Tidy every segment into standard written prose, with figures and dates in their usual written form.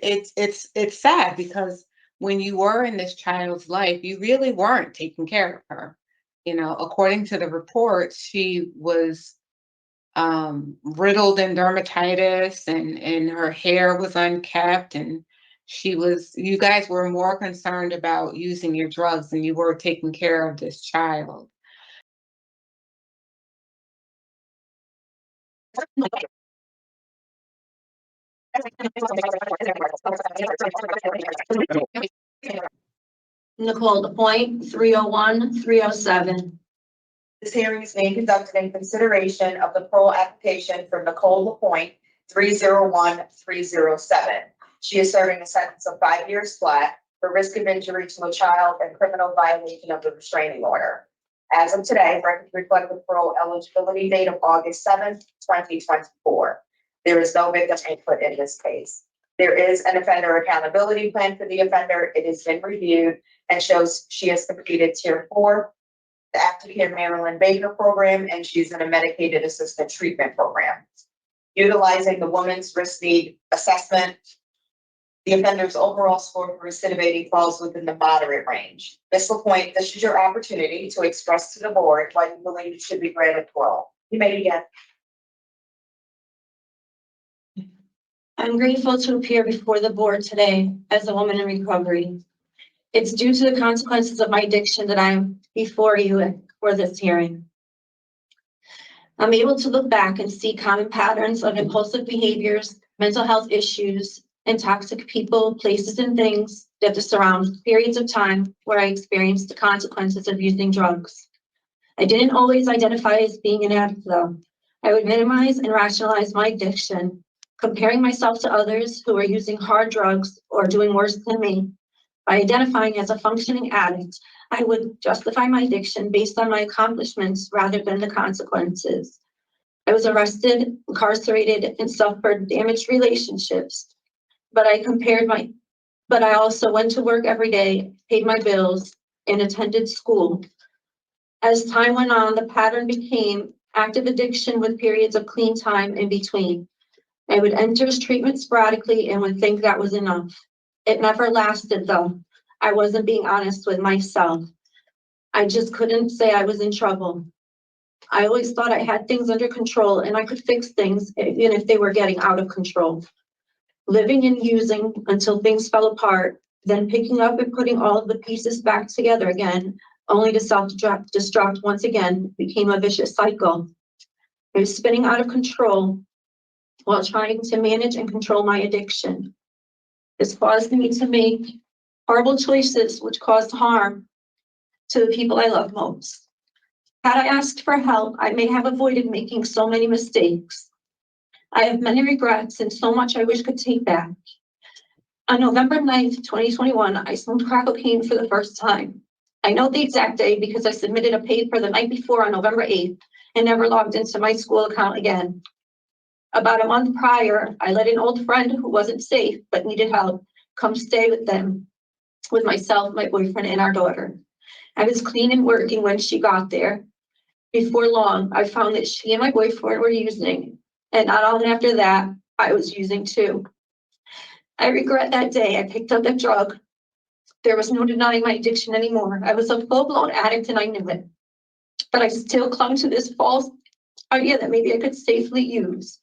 It's sad because when you were in this child's life, you really weren't taking care of her. You know, according to the report, she was riddled in dermatitis, and her hair was unkept, and you guys were more concerned about using your drugs than you were taking care of this child. Nicole point 301-307. This hearing is being conducted in consideration of the parole application for Nicole LaPointe, 301-307. She is serving a sentence of 5 years flat for risk of injury to a child and criminal violation of the restraining order. As of today, records reflect the parole eligibility date of August 7th, 2024. There is no victim input in this case. There is an offender accountability plan for the offender. It has been reviewed and shows she has completed Tier 4, the Aftercare Maryland Baker program, and she's in a medicated assisted treatment program. Utilizing the woman's risk need assessment, the offender's overall score for recidivating falls within the moderate range. Ms. LaPointe, this is your opportunity to express to the board why you believe it should be granted parole. You may begin. I'm grateful to appear before the board today as a woman in recovery. It's due to the consequences of my addiction that I'm before you for this hearing. I'm able to look back and see common patterns of impulsive behaviors, mental health issues, and toxic people, places, and things that surround periods of time where I experienced the consequences of using drugs. I didn't always identify as being an addict, though. I would minimize and rationalize my addiction, comparing myself to others who are using hard drugs or doing worse than me. By identifying as a functioning addict, I would justify my addiction based on my accomplishments rather than the consequences. I was arrested, incarcerated, and suffered damaged relationships. But I also went to work every day, paid my bills, and attended school. As time went on, the pattern became active addiction with periods of clean time in between. I would enter treatment sporadically and would think that was enough. It never lasted, though. I wasn't being honest with myself. I just couldn't say I was in trouble. I always thought I had things under control and I could fix things even if they were getting out of control. Living and using until things fell apart, then picking up and putting all of the pieces back together again, only to self-destruct once again, became a vicious cycle. I was spinning out of control while trying to manage and control my addiction. This caused me to make horrible choices which caused harm to the people I love most. Had I asked for help, I may have avoided making so many mistakes. I have many regrets and so much I wish could take back. On November 9th, 2021, I smoked crack cocaine for the first time. I know the exact day because I submitted a paper the night before on November 8th and never logged into my school account again. About a month prior, I let an old friend who wasn't safe but needed help come stay with them, with myself, my boyfriend, and our daughter. I was clean and working when she got there. Before long, I found that she and my boyfriend were using, and not long after that, I was using too. I regret that day I picked up that drug. There was no denying my addiction anymore. I was a full-blown addict and I knew it. But I still clung to this false idea that maybe I could safely use.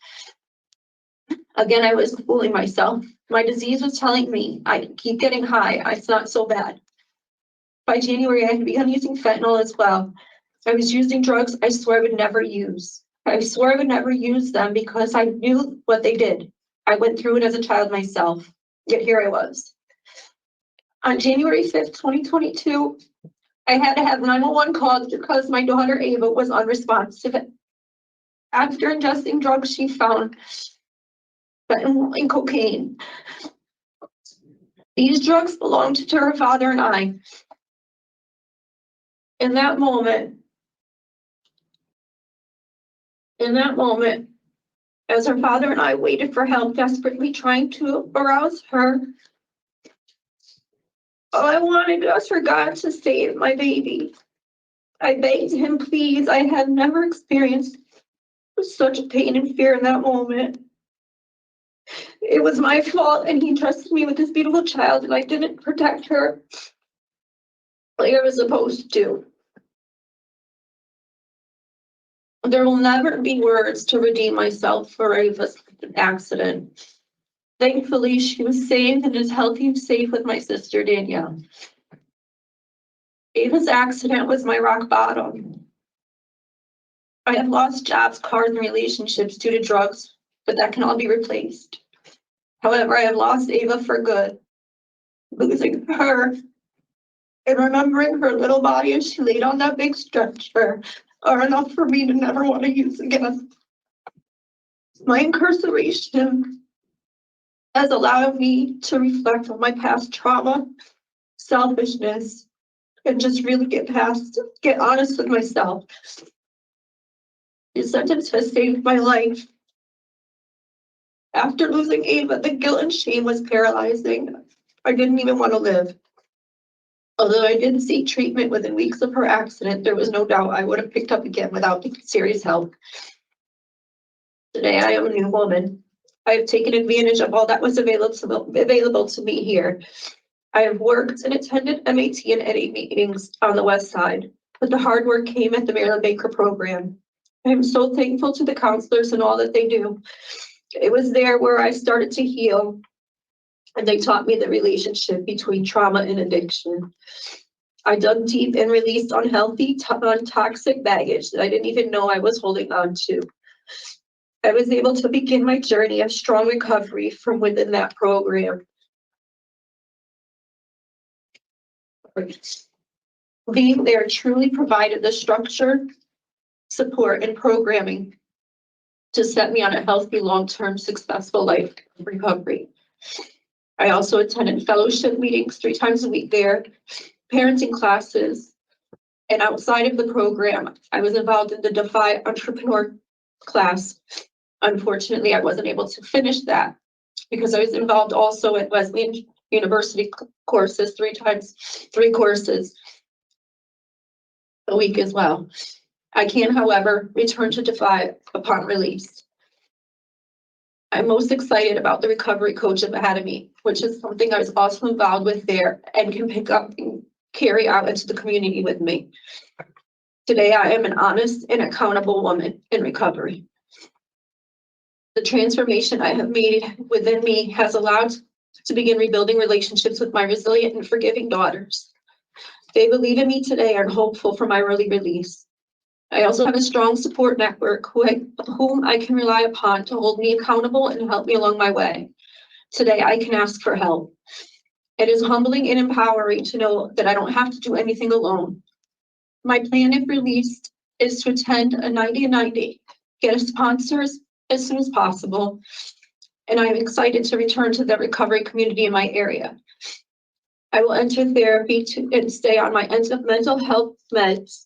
Again, I was fooling myself. My disease was telling me I could keep getting high. It's not so bad. By January, I had begun using fentanyl as well. I was using drugs I swore I would never use. I swore I would never use them because I knew what they did. I went through it as a child myself, yet here I was. On January 5th, 2022, I had to have 911 called because my daughter Ava was unresponsive. After ingesting drugs, she found fentanyl and cocaine. These drugs belonged to her father and I. In that moment, as her father and I waited for help, desperately trying to arouse her, all I wanted was for God to save my baby. I begged him, please. I had never experienced such pain and fear in that moment. It was my fault, and he trusted me with this beautiful child, and I didn't protect her like I was supposed to. There will never be words to redeem myself for Ava's accident. Thankfully, she was saved and is healthy and safe with my sister, Danielle. Ava's accident was my rock bottom. I have lost jobs, cars, and relationships due to drugs, but that can all be replaced. However, I have lost Ava for good. Losing her and remembering her little body as she laid on that big stretcher are enough for me to never want to use again. My incarceration has allowed me to reflect on my past trauma, selfishness, and just really get honest with myself. This sentence has saved my life. After losing Ava, the guilt and shame was paralyzing. I didn't even want to live. Although I did seek treatment within weeks of her accident, there was no doubt I would have picked up again without serious help. Today, I am a new woman. I have taken advantage of all that was available to me here. I have worked and attended MAT and NA meetings on the West Side, but the hard work came at the Marilyn Baker program. I am so thankful to the counselors and all that they do. It was there where I started to heal, and they taught me the relationship between trauma and addiction. I dug deep and released unhealthy, toxic baggage that I didn't even know I was holding on to. I was able to begin my journey of strong recovery from within that program. Being there truly provided the structure, support, and programming to set me on a healthy, long-term, successful life of recovery. I also attended fellowship meetings 3 times a week there, parenting classes, and outside of the program, I was involved in the Defy Entrepreneur class. Unfortunately, I wasn't able to finish that because I was involved also at Wesleyan University courses, 3 courses a week as well. I can, however, return to Defy upon release. I'm most excited about the Recovery Coach Academy, which is something I was also involved with there and can pick up and carry out into the community with me. Today, I am an honest and accountable woman in recovery. The transformation I have made within me has allowed to begin rebuilding relationships with my resilient and forgiving daughters. They believe in me today and are hopeful for my early release. I also have a strong support network whom I can rely upon to hold me accountable and help me along my way. Today, I can ask for help. It is humbling and empowering to know that I don't have to do anything alone. My plan, if released, is to attend a 90 and 90, get sponsors as soon as possible, and I'm excited to return to the recovery community in my area. I will enter therapy and stay on my mental health meds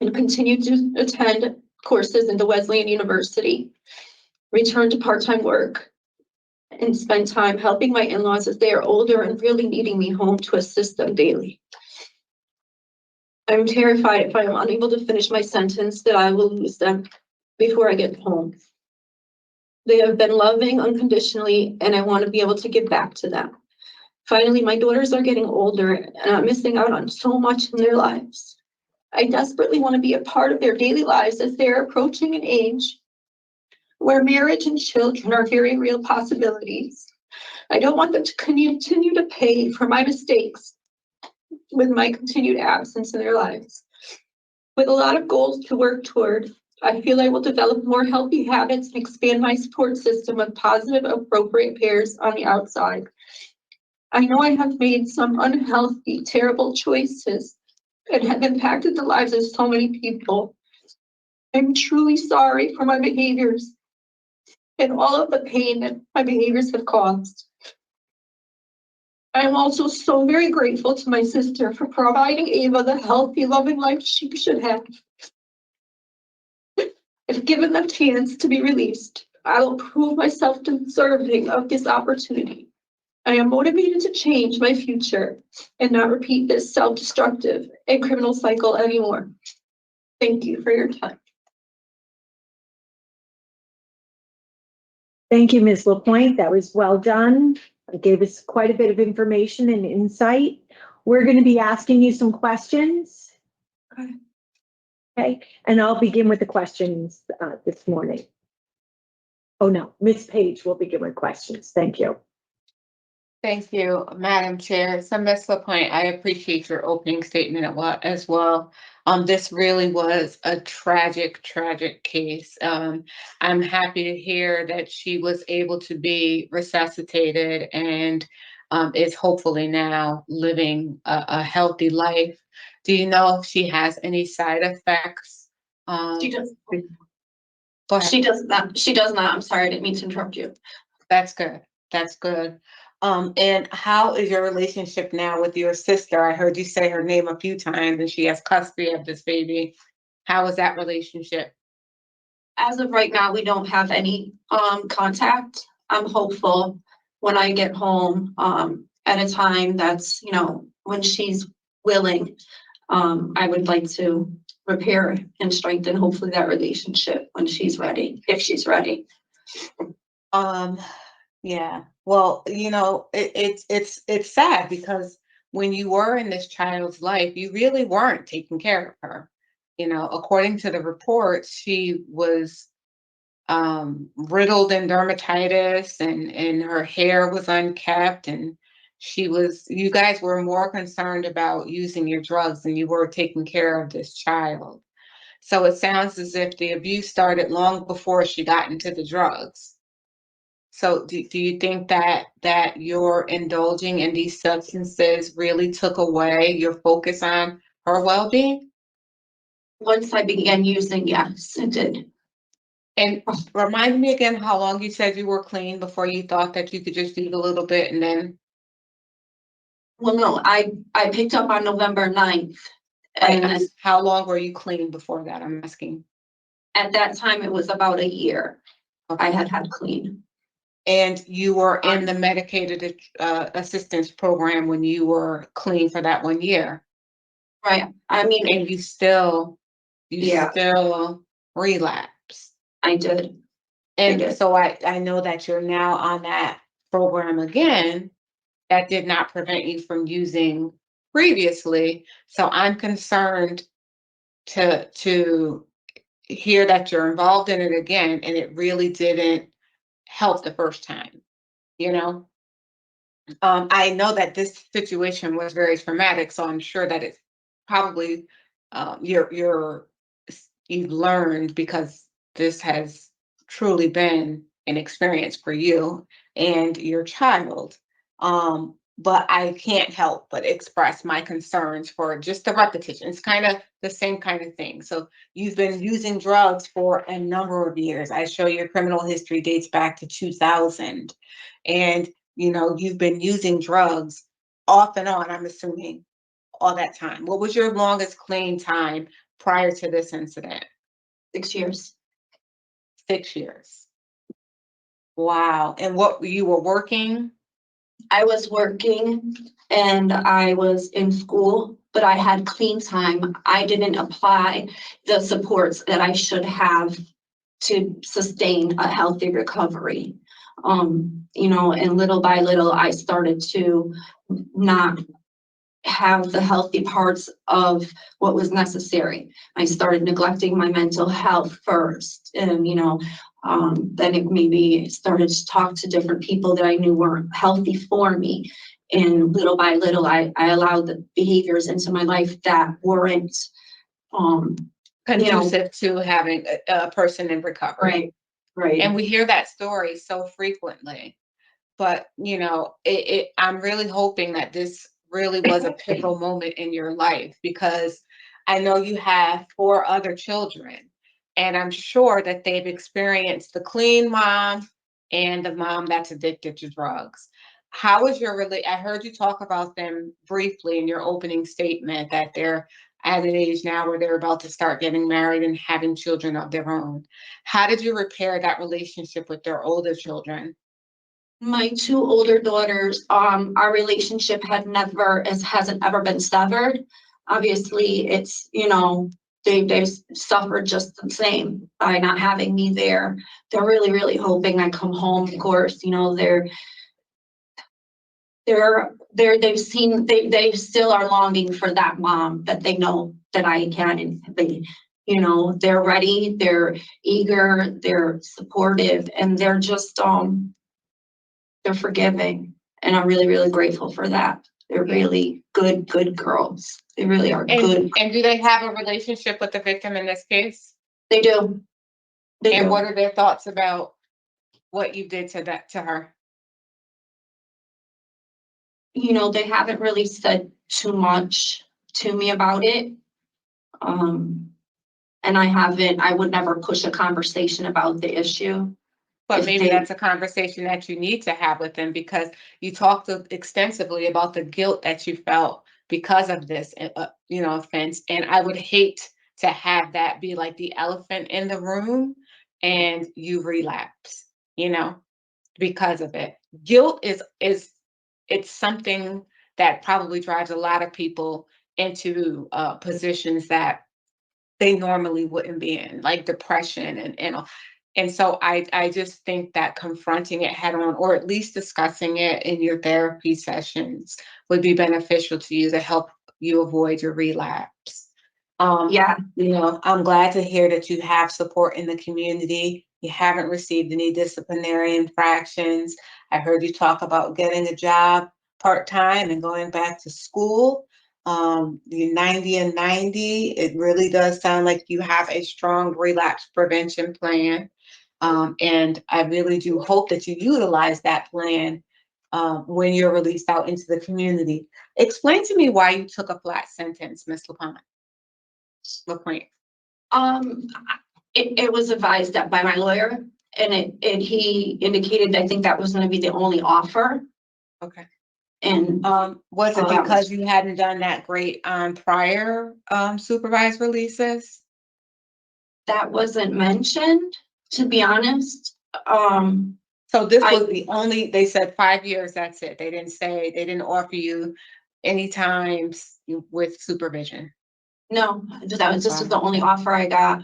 and continue to attend courses in the Wesleyan University, return to part-time work, and spend time helping my in-laws as they are older and really needing me home to assist them daily. I'm terrified if I am unable to finish my sentence that I will lose them before I get home. They have been loving unconditionally, and I want to be able to give back to them. Finally, my daughters are getting older, and I'm missing out on so much in their lives. I desperately want to be a part of their daily lives as they're approaching an age where marriage and children are very real possibilities. I don't want them to continue to pay for my mistakes with my continued absence in their lives. With a lot of goals to work toward, I feel I will develop more healthy habits and expand my support system with positive, appropriate peers on the outside. I know I have made some unhealthy, terrible choices and have impacted the lives of so many people. I'm truly sorry for my behaviors and all of the pain that my behaviors have caused. I am also so very grateful to my sister for providing Ava the healthy, loving life she should have. If given the chance to be released, I will prove myself deserving of this opportunity. I am motivated to change my future and not repeat this self-destructive and criminal cycle anymore. Thank you for your time. Thank you, Ms. Lapointe. That was well done. It gave us quite a bit of information and insight. We're going to be asking you some questions. Okay. Okay, and I'll begin with the questions this morning. Oh, no, Ms. Page will begin with questions. Thank you. Thank you, Madam Chair. So, Ms. LaPointe, I appreciate your opening statement as well. This really was a tragic, tragic case. I'm happy to hear that she was able to be resuscitated and is hopefully now living a healthy life. Do you know if she has any side effects? She does. Go ahead. She does not. She does not. I'm sorry, I didn't mean to interrupt you. That's good. That's good. And how is your relationship now with your sister? I heard you say her name a few times and she has custody of this baby. How is that relationship? As of right now, we don't have any contact. I'm hopeful when I get home at a time that's, when she's willing, I would like to repair and strengthen hopefully that relationship when she's ready, if she's ready. Yeah. Well, it's sad because when you were in this child's life, you really weren't taking care of her. According to the report, she was riddled in dermatitis and her hair was unkept and you guys were more concerned about using your drugs than you were taking care of this child. So it sounds as if the abuse started long before she got into the drugs. So do you think that your indulging in these substances really took away your focus on her well-being? Once I began using, yes, it did. And remind me again how long you said you were clean before you thought that you could just do a little bit and then. Well, no, I picked up on November 9th. Right. And How long were you clean before that? I'm asking. at that time, it was about a year Okay. I had clean. And you were in the medicated assistance program when you were clean for that 1 year. Right. I mean, And you still Yeah. relapsed. I did. And so I know that you're now on that program again. That did not prevent you from using previously. So I'm concerned to hear that you're involved in it again and it really didn't help the first time, you know? I know that this situation was very traumatic, so I'm sure that it's probably you've learned because this has truly been an experience for you and your child. But I can't help but express my concerns for just the repetition. It's kind of the same kind of thing. So you've been using drugs for a number of years. I show your criminal history dates back to 2000. And you've been using drugs off and on, I'm assuming, all that time. What was your longest clean time prior to this incident? 6 years. 6 years. Wow. And what you were working? I was working and I was in school, but I had clean time. I didn't apply the supports that I should have to sustain a healthy recovery. And little by little, I started to not have the healthy parts of what was necessary. I started neglecting my mental health first, and then it maybe started to talk to different people that I knew weren't healthy for me. And little by little, I allowed the behaviors into my life that weren't Conducive to having a person in recovery. Right. And we hear that story so frequently. But, I'm really hoping that this really was a pivotal moment in your life because I know you have 4 other children, and I'm sure that they've experienced the clean mom and the mom that's addicted to drugs. How is I heard you talk about them briefly in your opening statement that they're at an age now where they're about to start getting married and having children of their own. How did you repair that relationship with their older children? My 2 older daughters, our relationship hasn't ever been severed. Obviously, it's, they've suffered just the same by not having me there. They're really, really hoping I come home. Of course, you know, they still are longing for that mom that they know that I can, and they, you know, they're ready, they're eager, they're supportive, and they're just, they're forgiving. And I'm really, really grateful for that. They're really good girls. They really are good. And do they have a relationship with the victim in this case? They do. They And do. what are their thoughts about what you did to her? You know, they haven't really said too much to me about it. And I would never push a conversation about the issue. But If maybe they- that's a conversation that you need to have with them, because you talked extensively about the guilt that you felt because of this, you know, offense. And I would hate to have that be like the elephant in the room and you relapse, you know, because of it. Guilt is it's something that probably drives a lot of people into positions that they normally wouldn't be in, like depression and so I just think that confronting it head on, or at least discussing it in your therapy sessions, would be beneficial to you to help you avoid your relapse. Yeah, You know, I'm glad to hear that you have support in the community. You haven't received any disciplinary infractions. I heard you talk about getting a job part-time and going back to school. The 90 and 90, it really does sound like you have a strong relapse prevention plan. And I really do hope that you utilize that plan when you're released out into the community. Explain to me why you took a flat sentence, Ms. LaPointe. um, it was advised that by my lawyer, and he indicated, I think that was gonna be the only offer. Okay. And, Was it Oh, that because you hadn't done that great on prior supervised releases? that wasn't mentioned, to be honest. So this I- was the only, they said 5 years, that's it. They didn't offer you any times with supervision. No, this was the only offer I got.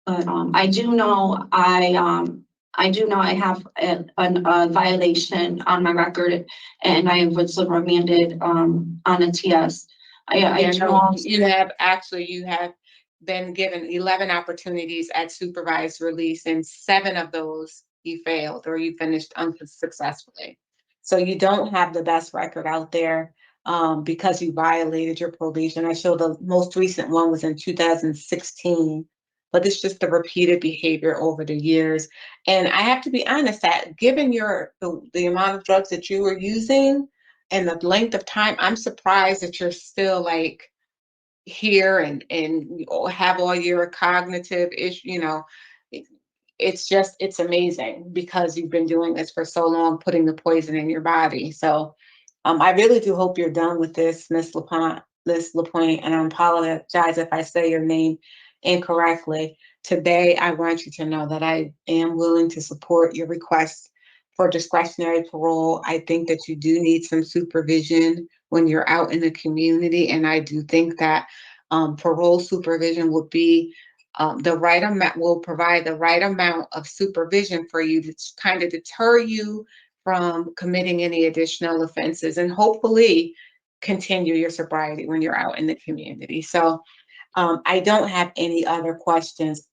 But, I do know I have a violation on my record, and I was remanded, on a TS. I do No, know, you have been given 11 opportunities at supervised release, and 7 of those you failed or you finished unsuccessfully. So you don't have the best record out there because you violated your probation. I show the most recent one was in 2016, but it's just the repeated behavior over the years. And I have to be honest that given the amount of drugs that you were using and the length of time, I'm surprised that you're still like here and you have all your cognitive issue, you know. It's amazing because you've been doing this for so long, putting the poison in your body. So I really do hope you're done with this, Miss Lapointe, and I apologize if I say your name incorrectly. Today, I want you to know that I am willing to support your request for discretionary parole. I think that you do need some supervision when you're out in the community, and I do think that parole supervision would be the right amount, will provide the right amount of supervision for you to kind of deter you from committing any additional offenses and hopefully continue your sobriety when you're out in the community. So I don't have any other questions.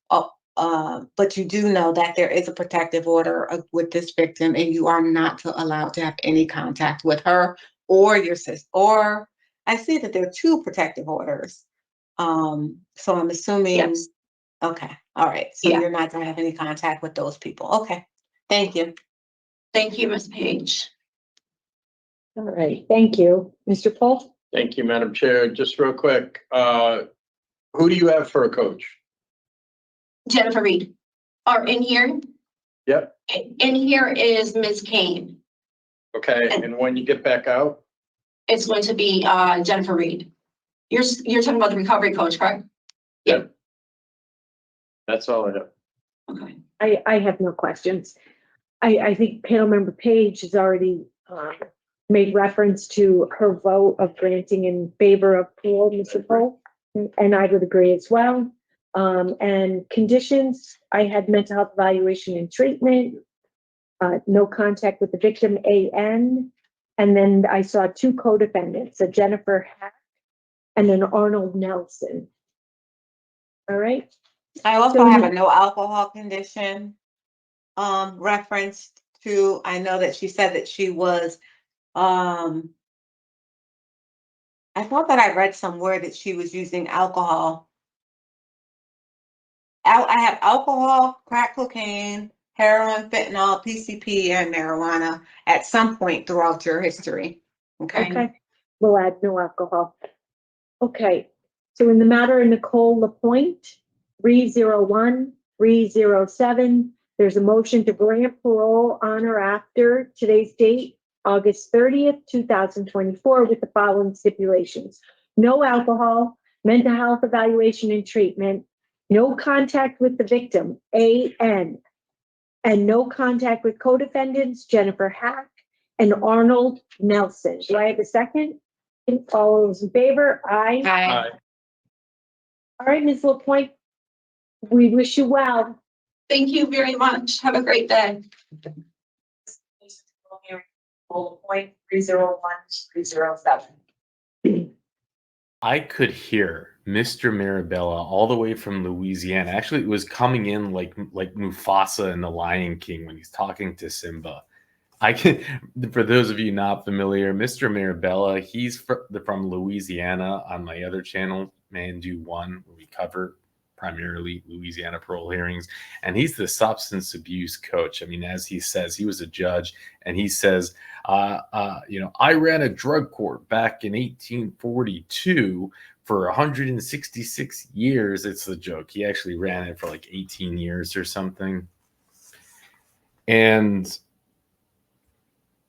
But you do know that there is a protective order with this victim, and you are not allowed to have any contact with her or your sister. Or I see that there are 2 protective orders. So I'm assuming. yes, Okay, all right. So Yeah. you're not gonna have any contact with those people. Okay, thank you. thank you, Ms. Page. All right, thank you. Mr. Paul? Thank you, Madam Chair. Just real quick, who do you have for a coach? Jennifer Reed. Or in here, Yep, in here is Ms. Kane. okay, and when you get back out? It's going to be, Jennifer Reed. You're talking about the recovery coach, correct? Yep. That's all I have. Okay. I have no questions. I think panel member Page has already made reference to her vote of granting in favor of parole, Mr. Paul. And I would agree as well. And conditions, I had mental health evaluation and treatment, no contact with the victim, AN. And then I saw two co-defendants, a Jennifer Hack and an Arnold Nelson. All right. I also So- have a no alcohol condition, referenced to, I know that she said that she was, I thought that I read somewhere that she was using alcohol. I have alcohol, crack cocaine, heroin, fentanyl, PCP, and marijuana at some point throughout your history. Okay. Okay, we'll add no alcohol. Okay, so in the matter of Nicole Lapointe, 301-307, there's a motion to grant parole on or after today's date, August 30th, 2024, with the following stipulations. No alcohol, mental health evaluation and treatment, no contact with the victim, AN, and no contact with co-defendants, Jennifer Hack and Arnold Nelson. Do I have a second? All those in favor? Aye. Hi. All right, Ms. Lapointe, we wish you well. Thank you very much. Have a great day. Point 301-307. I could hear Mr. Mirabella all the way from Louisiana. Actually, it was coming in like Mufasa in The Lion King when he's talking to Simba. I can, for those of you not familiar, Mr. Mirabella, he's from Louisiana on my other channel, Mandoo 1, where we cover primarily Louisiana parole hearings. And he's the substance abuse coach. I mean, as he says, he was a judge, and he says, I ran a drug court back in 1842 for 166 years. It's the joke. He actually ran it for like 18 years or something. And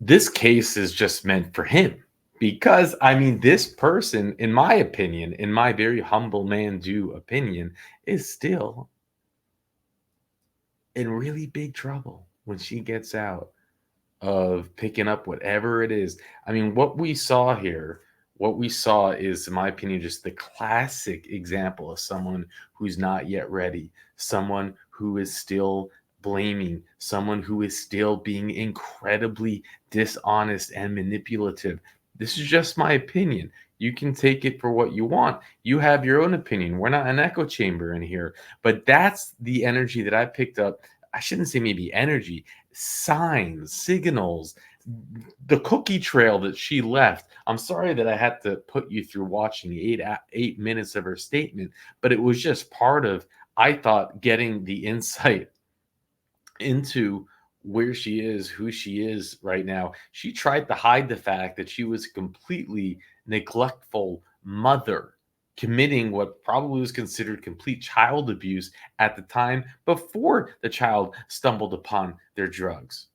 this case is just meant for him because, I mean, this person, in my opinion, in my very humble Mandoo opinion, is still in really big trouble when she gets out of picking up whatever it is. I mean, what we saw here, what we saw is, in my opinion, just the classic example of someone who's not yet ready, someone who is still blaming, someone who is still being incredibly dishonest and manipulative. This is just my opinion. You can take it for what you want. You have your own opinion. We're not an echo chamber in here, but that's the energy that I picked up. I shouldn't say maybe energy, signs, signals, the cookie trail that she left. I'm sorry that I had to put you through watching 8 minutes of her statement, but it was just part of, I thought, getting the insight into where she is, who she is right now. She tried to hide the fact that she was a completely neglectful mother, committing what probably was considered complete child abuse at the time before the child stumbled upon their drugs.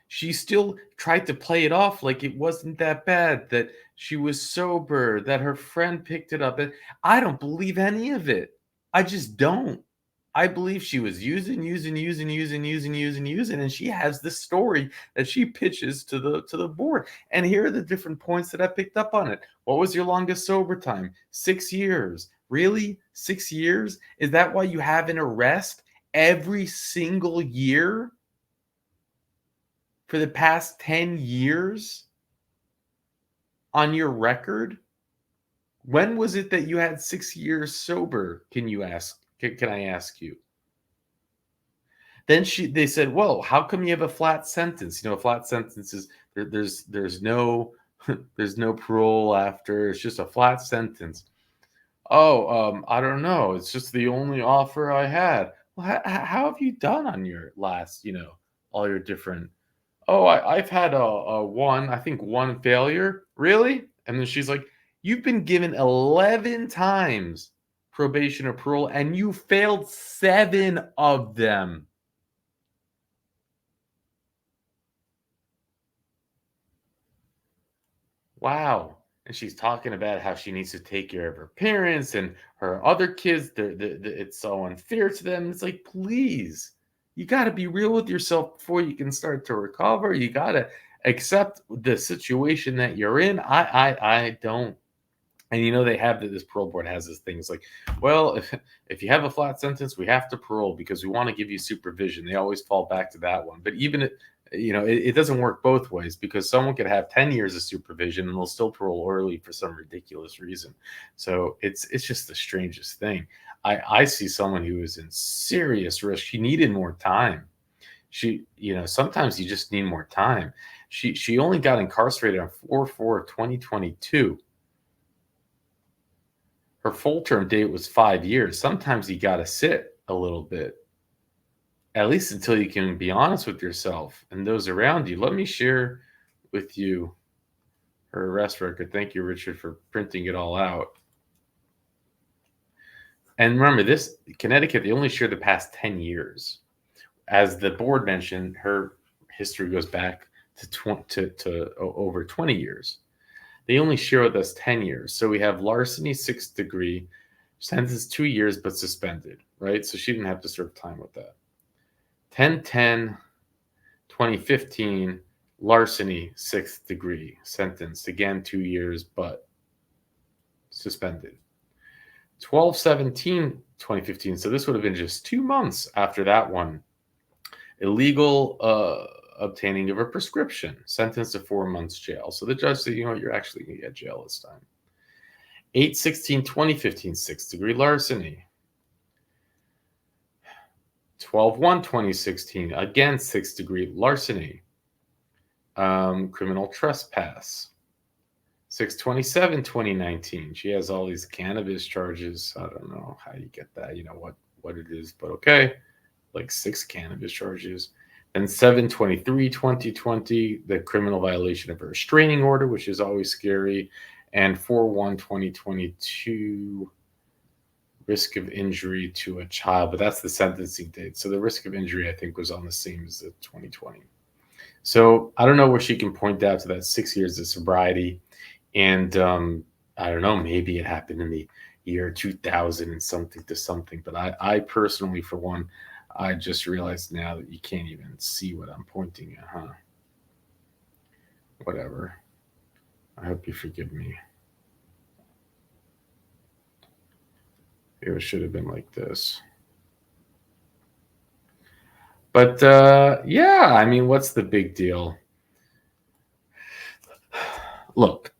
She still tried to play it off like it wasn't that bad, that she was sober, that her friend picked it up. And I don't believe any of it. I just don't. I believe she was using, and she has this story that she pitches to the board. And here are the different points that I picked up on it. What was your longest sober time? 6 years. Really? 6 years? Is that why you have an arrest every single year for the past 10 years on your record? When was it that you had 6 years sober? Can you ask? Can I ask you? Then they said, "Whoa, how come you have a flat sentence? You know, a flat sentence is there's no there's no parole after. It's just a flat sentence." Oh, I don't know. It's just the only offer I had. Well, how have you done on your last, all your different? Oh, I've had a one, I think one failure. Really? And then she's like, "You've been given 11 times probation or parole, and you failed 7 of them." Wow. And she's talking about how she needs to take care of her parents and her other kids. It's so unfair to them. It's like, please, you got to be real with yourself before you can start to recover. You got to accept the situation that you're in. I don't And they have this parole board has this things like, well, if you have a flat sentence, we have to parole because we want to give you supervision. They always fall back to that one. But even it doesn't work both ways, because someone could have 10 years of supervision and they'll still parole early for some ridiculous reason. So it's just the strangest thing. I see someone who is in serious risk. She needed more time. Sometimes you just need more time. She only got incarcerated on 4/4/2022. Her full term date was 5 years. Sometimes you got to sit a little bit, at least until you can be honest with yourself and those around you. Let me share with you her arrest record. Thank you, Richard, for printing it all out. And remember, this Connecticut, they only share the past 10 years. As the board mentioned, her history goes back to over 20 years. They only share with us 10 years. So we have larceny, 6th degree, sentenced 2 years, but suspended, right? So she didn't have to serve time with that. 10/10/2015, larceny, 6th degree, sentenced, again, 2 years, but suspended. 12/17/2015, so this would have been just 2 months after that one. Illegal obtaining of a prescription, sentenced to 4 months jail. So the judge said, you're actually going to get jail this time. 8/16/2015, 6th degree larceny. 12/1/2016, again, 6th degree larceny. Criminal trespass. 6/27/2019. She has all these cannabis charges. I don't know how you get that, what it is, but okay. Like 6 cannabis charges. And 7/23/2020, the criminal violation of a restraining order, which is always scary. And 4/1/2022, risk of injury to a child, but that's the sentencing date. So the risk of injury, I think, was on the same as the 2020. So I don't know where she can point out to that 6 years of sobriety. And I don't know, maybe it happened in the year 2000 and something to something. But I personally, for one, I just realized now that you can't even see what I'm pointing at, huh? Whatever. I hope you forgive me. It should have been like this. But yeah, I mean, what's the big deal? Look,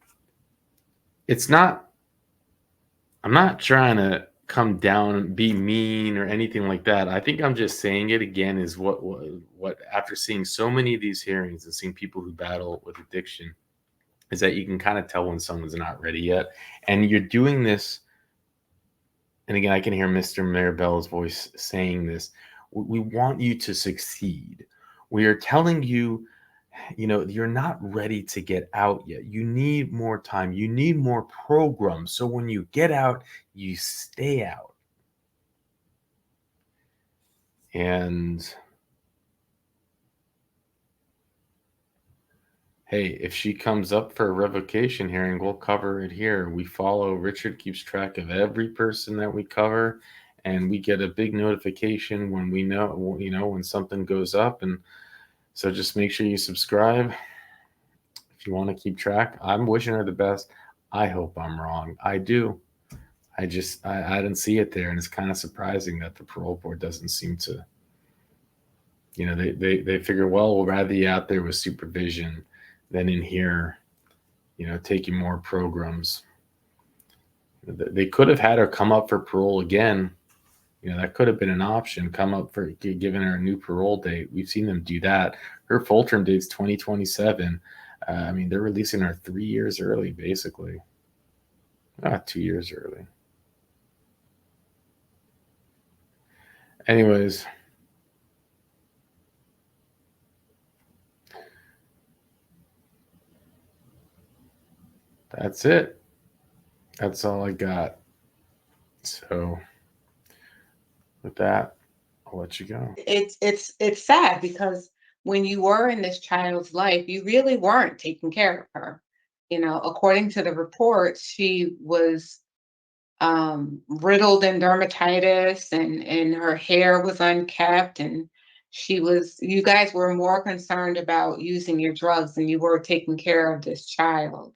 I'm not trying to come down and be mean or anything like that. I think I'm just saying it again is what after seeing so many of these hearings and seeing people who battle with addiction, is that you can kind of tell when someone's not ready yet. And you're doing this, and again, I can hear Mr. Maribel's voice saying this. We want you to succeed. We are telling you, you're not ready to get out yet. You need more time. You need more programs. So when you get out, you stay out. And hey, if she comes up for a revocation hearing, we'll cover it here. We follow, Richard keeps track of every person that we cover, and we get a big notification when we know, when something goes up. And so just make sure you subscribe if you want to keep track. I'm wishing her the best. I hope I'm wrong. I do. I didn't see it there. And it's kind of surprising that the parole board doesn't seem to, they figure, well, we'll rather you out there with supervision than in here, taking more programs. They could have had her come up for parole again. That could have been an option. Come up for giving her a new parole date. We've seen them do that. Her full term date's 2027. I mean, they're releasing her 3 years early, basically. 2 years early. Anyways. That's it. That's all I got. So with that, I'll let you go. It's sad because when you were in this child's life, you really weren't taking care of her. According to the reports, she was riddled in dermatitis, and her hair was unkept, and you guys were more concerned about using your drugs than you were taking care of this child.